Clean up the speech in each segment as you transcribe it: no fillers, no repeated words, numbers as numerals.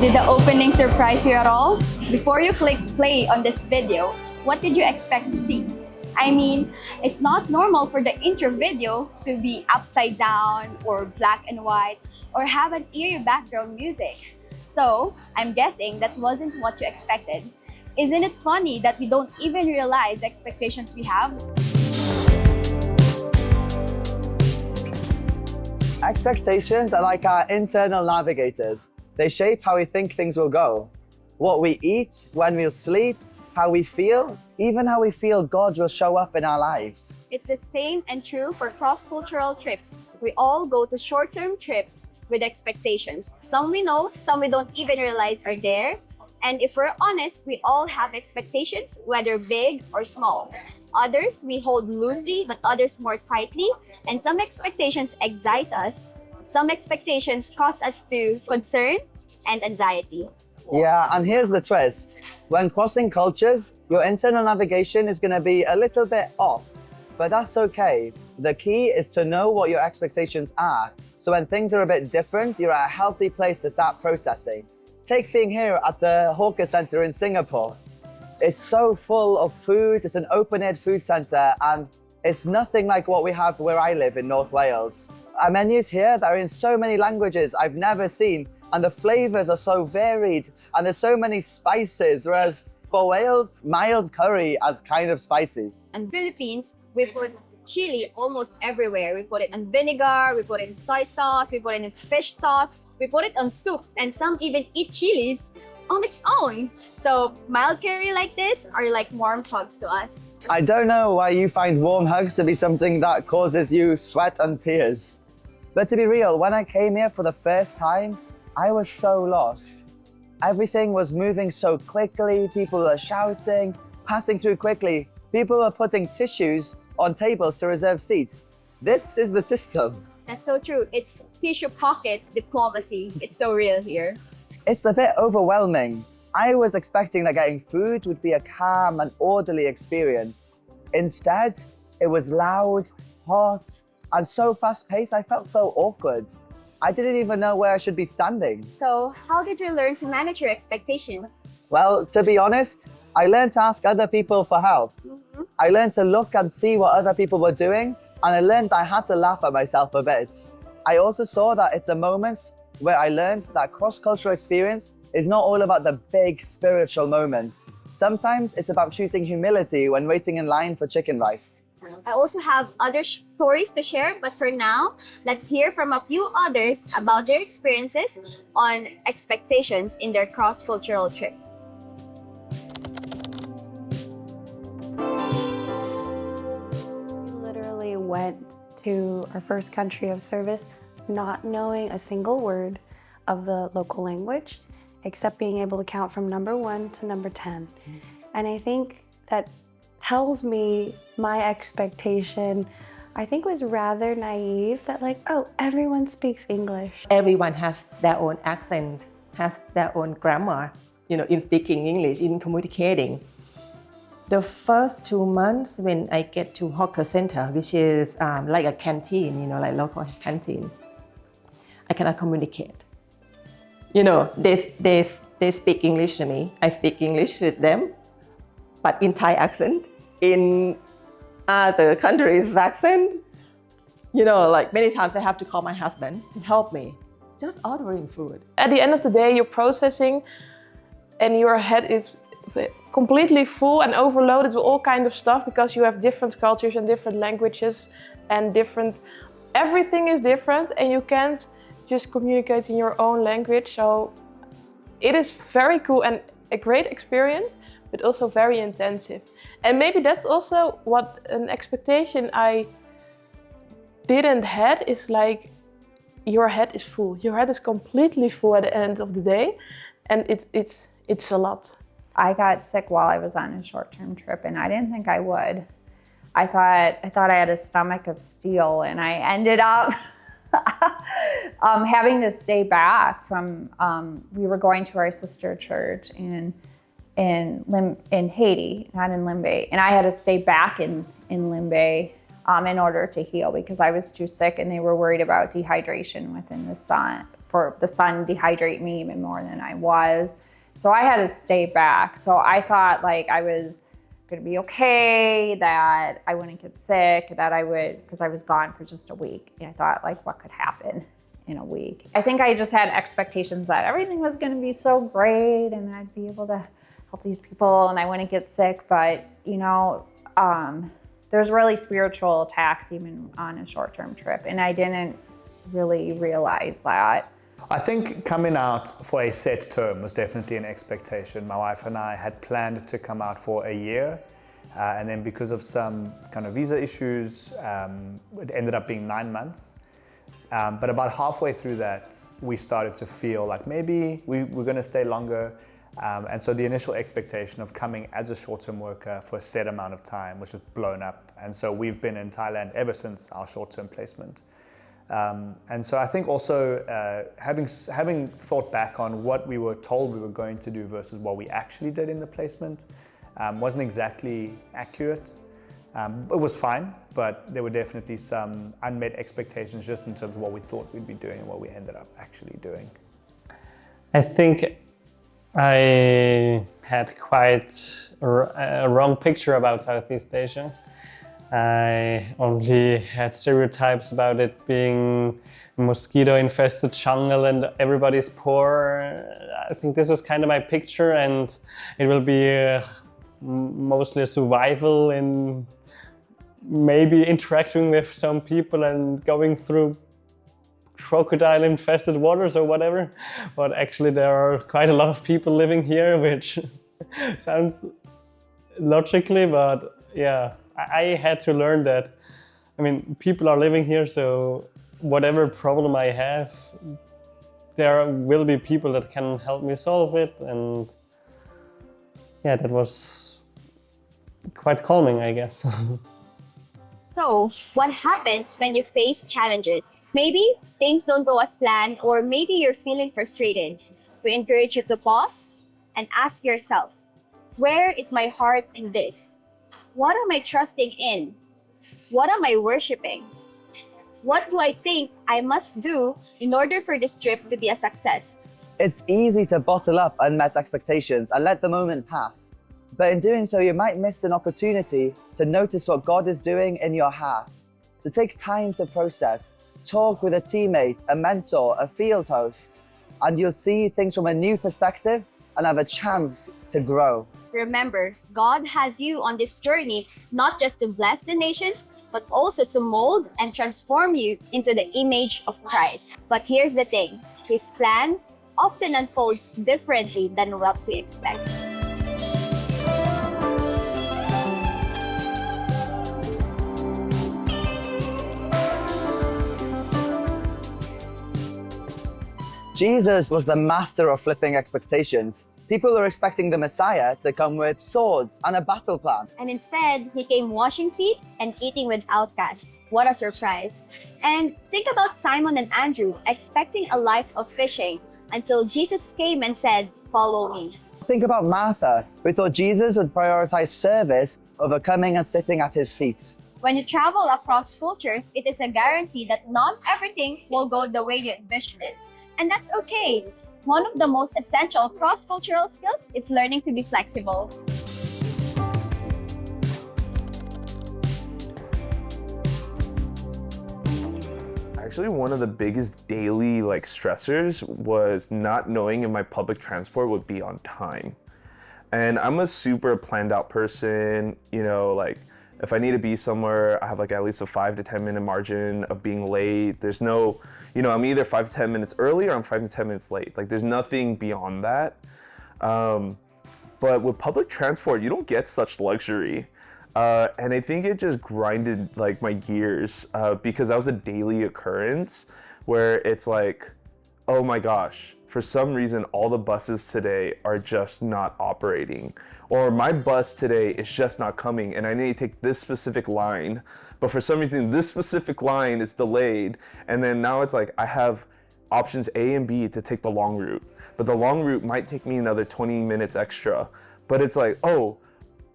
Did the opening surprise you at all? Before you click play on this video, what did you expect to see? I mean, it's not normal for the intro video to be upside down or black and white or have an eerie background music. So, I'm guessing that wasn't what you expected. Isn't it funny that we don't even realize the expectations we have? Expectations are like our internal navigators. They shape how we think things will go. What we eat, when we'll sleep, how we feel, even how we feel God will show up in our lives. It's the same and true for cross-cultural trips. We all go to short-term trips with expectations. Some we know, some we don't even realize are there. And if we're honest, we all have expectations, whether big or small. Others we hold loosely, but others more tightly. And some expectations excite us. Some expectations cause us to concern and anxiety. Yeah, and here's the twist. When crossing cultures, your internal navigation is going to be a little bit off, but that's okay. The key is to know what your expectations are. So when things are a bit different, you're at a healthy place to start processing. Take being here at the Hawker Centre in Singapore. It's so full of food. It's an open-air food centre, and it's nothing like what we have where I live in North Wales. Our menus here that are in so many languages I've never seen, and the flavors are so varied, and there's so many spices, whereas for Wales, mild curry is kind of spicy. In Philippines, we put chili almost everywhere. We put it in vinegar, we put it in soy sauce, we put it in fish sauce, we put it on soups, and some even eat chilies on its own. So mild curry like this are like warm hugs to us. I don't know why you find warm hugs to be something that causes you sweat and tears. But to be real, when I came here for the first time, I was so lost. Everything was moving so quickly, people were shouting, passing through quickly. People were putting tissues on tables to reserve seats. This is the system. That's so true. It's tissue pocket diplomacy. It's so real here. It's a bit overwhelming. I was expecting that getting food would be a calm and orderly experience. Instead, it was loud, hot, and so fast-paced I felt so awkward. I didn't even know where I should be standing. So how did you learn to manage your expectations? Well, to be honest, I learned to ask other people for help. I learned to look and see what other people were doing, and I learned I had to laugh at myself a bit. I also saw that it's a moment where I learned that cross-cultural experience is not all about the big spiritual moments. Sometimes it's about choosing humility when waiting in line for chicken rice. I also have other stories to share, but for now, let's hear from a few others about their experiences on expectations in their cross-cultural trip. Literally went to our first country of service not knowing a single word of the local language, except being able to count from number 1 to number 10. And I think that tells me my expectation, I think, was rather naive, that like, oh, everyone speaks English. Everyone has their own accent, has their own grammar, in speaking English, in communicating. The first 2 months when I get to Hawker Center, which is like a canteen, like local canteen, I cannot communicate. They speak English to me. I speak English with them, but in Thai accent, in other countries' accent. Like many times I have to call my husband to help me, just ordering food. At the end of the day, you're processing and your head is completely full and overloaded with all kinds of stuff because you have different cultures and different languages and everything is different, and you can't just communicate in your own language. So it is very cool and a great experience, but also very intensive. And maybe that's also what an expectation I didn't had is like, your head is full. Your head is completely full at the end of the day, and it's a lot. I got sick while I was on a short-term trip, and I didn't think I would. I thought I had a stomach of steel, and I ended up having to stay back from. We were going to our sister church in Haiti, not in Limbe, and I had to stay back in Limbe in order to heal because I was too sick, and they were worried about dehydration within the for the sun dehydrate me even more than I was. So I had to stay back. So I thought like I was going to be okay, that I wouldn't get sick, that I would, because I was gone for just a week. And I thought like, what could happen in a week? I think I just had expectations that everything was going to be so great and I'd be able to help these people and I wouldn't get sick. But, you know, there's really spiritual attacks even on a short-term trip. And I didn't really realize that. I think coming out for a set term was definitely an expectation. My wife and I had planned to come out for a year, and then because of some kind of visa issues, it ended up being 9 months. But about halfway through that, we started to feel like maybe we're going to stay longer. And so the initial expectation of coming as a short-term worker for a set amount of time was just blown up. And so we've been in Thailand ever since our short-term placement. And so I think also having thought back on what we were told we were going to do versus what we actually did in the placement wasn't exactly accurate. It was fine, but there were definitely some unmet expectations just in terms of what we thought we'd be doing and what we ended up actually doing. I think I had quite a wrong picture about Southeast Asia. I only had stereotypes about it being a mosquito-infested jungle and everybody's poor. I think this was kind of my picture, and it will be mostly a survival in maybe interacting with some people and going through crocodile-infested waters or whatever. But actually there are quite a lot of people living here, which sounds logically, but yeah. I had to learn that, I mean, people are living here, so whatever problem I have, there will be people that can help me solve it. And yeah, that was quite calming, I guess. So, what happens when you face challenges? Maybe things don't go as planned, or maybe you're feeling frustrated. We encourage you to pause and ask yourself, where is my heart in this? What am I trusting in? What am I worshiping? What do I think I must do in order for this trip to be a success? It's easy to bottle up unmet expectations and let the moment pass. But in doing so, you might miss an opportunity to notice what God is doing in your heart. So take time to process, talk with a teammate, a mentor, a field host, and you'll see things from a new perspective and have a chance to grow. Remember, God has you on this journey not just to bless the nations, but also to mold and transform you into the image of Christ. But here's the thing, His plan often unfolds differently than what we expect. Jesus was the master of flipping expectations. People were expecting the Messiah to come with swords and a battle plan. And instead, He came washing feet and eating with outcasts. What a surprise. And think about Simon and Andrew expecting a life of fishing until Jesus came and said, "Follow me." Think about Martha, who thought Jesus would prioritize service over coming and sitting at his feet. When you travel across cultures, it is a guarantee that not everything will go the way you envisioned it. And that's okay. One of the most essential cross-cultural skills is learning to be flexible. Actually, one of the biggest daily stressors was not knowing if my public transport would be on time. And I'm a super planned out person, if I need to be somewhere, I have at least a 5 to 10 minute margin of being late. There's no, I'm either 5 to 10 minutes early or I'm 5 to 10 minutes late. There's nothing beyond that. But with public transport, you don't get such luxury. And I think it just grinded my gears because that was a daily occurrence where it's oh my gosh, for some reason, all the buses today are just not operating. Or my bus today is just not coming and I need to take this specific line, but for some reason, this specific line is delayed. And then now it's I have options A and B to take the long route, but the long route might take me another 20 minutes extra. But it's but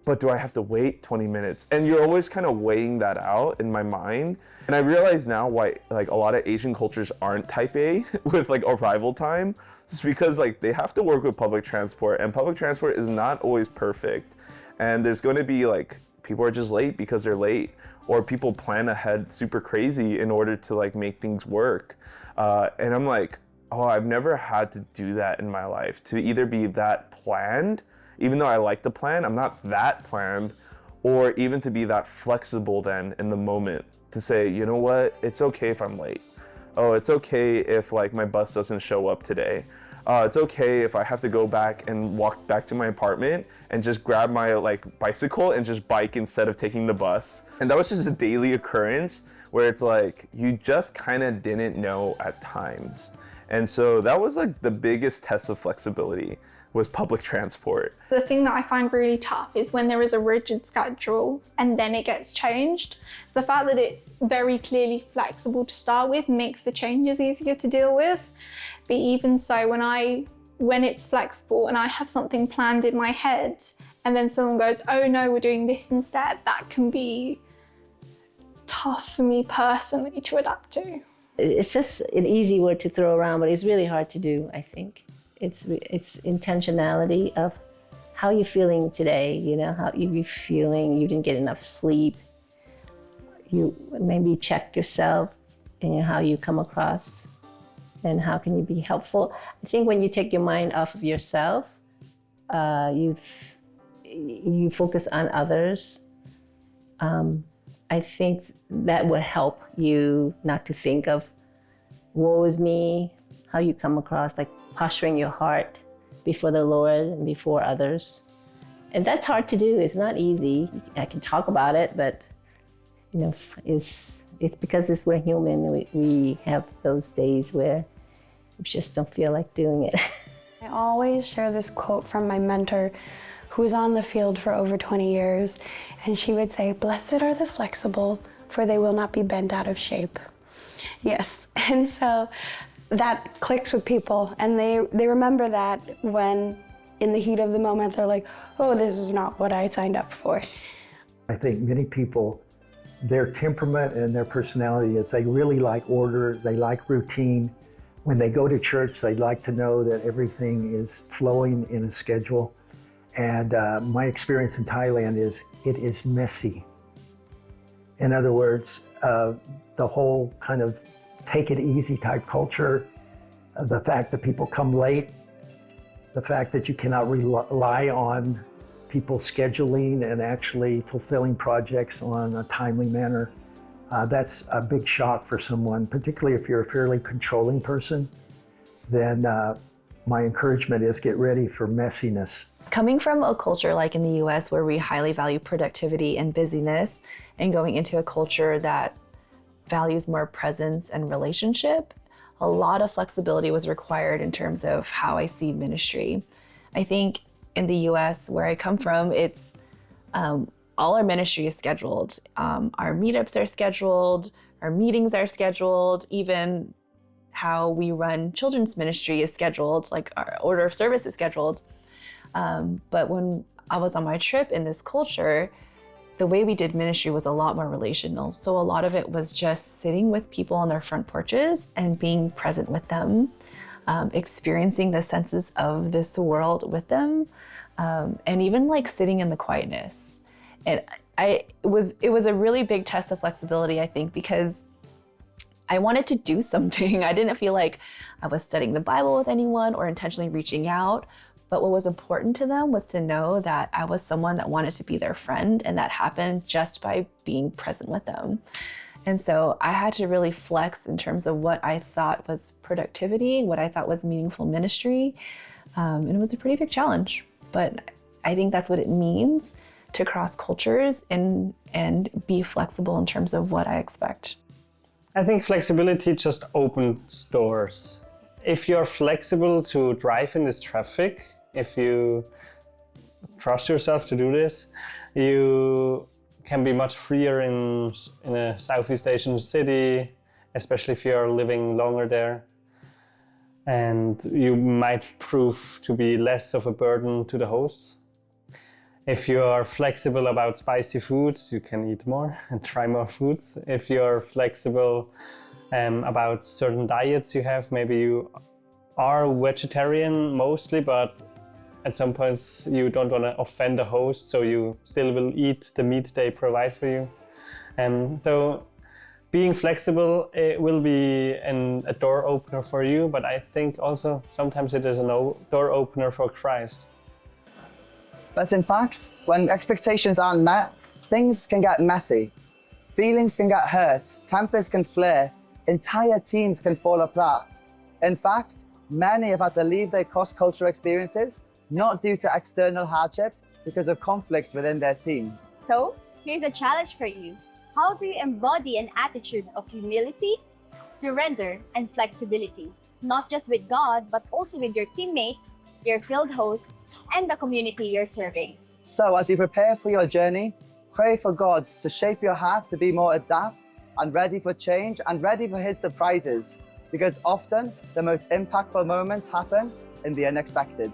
but do I have to wait 20 minutes? And you're always kind of weighing that out in my mind. And I realize now why like a lot of Asian cultures aren't type A with like arrival time. It's because like they have to work with public transport, and public transport is not always perfect. And there's going to be like people are just late because they're late, or people plan ahead super crazy in order to like make things work. And I'm like, oh, I've never had to do that in my life, to either be that planned, even though I like to plan, I'm not that planned, or even to be that flexible then in the moment to say, you know what, it's okay if I'm late. Oh, it's okay if like my bus doesn't show up today. It's okay if I have to go back and walk back to my apartment and just grab my like bicycle and just bike instead of taking the bus. And that was just a daily occurrence where it's like, you just kind of didn't know at times. And so that was like the biggest test of flexibility, was public transport. The thing that I find really tough is when there is a rigid schedule and then it gets changed. The fact that it's very clearly flexible to start with makes the changes easier to deal with. But even so, when it's flexible and I have something planned in my head and then someone goes, oh no, we're doing this instead, that can be tough for me personally to adapt to. It's just an easy word to throw around, but it's really hard to do, I think. It's intentionality of how you're feeling today, you know, how you're feeling, you didn't get enough sleep. You maybe check yourself and how you come across and how can you be helpful. I think when you take your mind off of yourself, you focus on others. I think that will help you not to think of woe is me, how you come across, like posturing your heart before the Lord and before others. And that's hard to do. It's not easy. I can talk about it, but you know, it's because we're human. We have those days where we just don't feel like doing it. I always share this quote from my mentor who's on the field for over 20 years. And she would say, "Blessed are the flexible, for they will not be bent out of shape." Yes, and so that clicks with people, and they remember that when in the heat of the moment they're like, oh, this is not what I signed up for. I think many people, their temperament and their personality is they really like order, they like routine. When they go to church, they like to know that everything is flowing in a schedule. And my experience in Thailand is it is messy. In other words, the whole kind of take it easy type culture, the fact that people come late, the fact that you cannot rely on people scheduling and actually fulfilling projects on a timely manner, that's a big shock for someone, particularly if you're a fairly controlling person. Then my encouragement is get ready for messiness. Coming from a culture like in the US where we highly value productivity and busyness, and going into a culture that values more presence and relationship, a lot of flexibility was required in terms of how I see ministry. I think in the US where I come from, it's all our ministry is scheduled. Our meetups are scheduled, our meetings are scheduled, even how we run children's ministry is scheduled, like our order of service is scheduled. But when I was on my trip in this culture, the way we did ministry was a lot more relational. So a lot of it was just sitting with people on their front porches and being present with them, experiencing the senses of this world with them, and even like sitting in the quietness. And it was a really big test of flexibility, I think, because I wanted to do something. I didn't feel like I was studying the Bible with anyone or intentionally reaching out. But what was important to them was to know that I was someone that wanted to be their friend, and that happened just by being present with them. And so I had to really flex in terms of what I thought was productivity, what I thought was meaningful ministry. And it was a pretty big challenge, but I think that's what it means to cross cultures and be flexible in terms of what I expect. I think flexibility just opens doors. If you're flexible to drive in this traffic, if you trust yourself to do this, you can be much freer in a Southeast Asian city, especially if you're living longer there. And you might prove to be less of a burden to the hosts. If you are flexible about spicy foods, you can eat more and try more foods. If you're flexible about certain diets you have, maybe you are vegetarian mostly, but at some points you don't want to offend the host, so you still will eat the meat they provide for you. So being flexible, it will be a door opener for you, but I think also sometimes it is a door opener for Christ. But in fact, when expectations aren't met, things can get messy. Feelings can get hurt, tempers can flare, entire teams can fall apart. In fact, many have had to leave their cross-cultural experiences, not due to external hardships, because of conflict within their team. So, here's a challenge for you. How do you embody an attitude of humility, surrender, and flexibility? Not just with God, but also with your teammates, your field hosts, and the community you're serving. So as you prepare for your journey, pray for God to shape your heart to be more adapt and ready for change and ready for His surprises, because often the most impactful moments happen in the unexpected.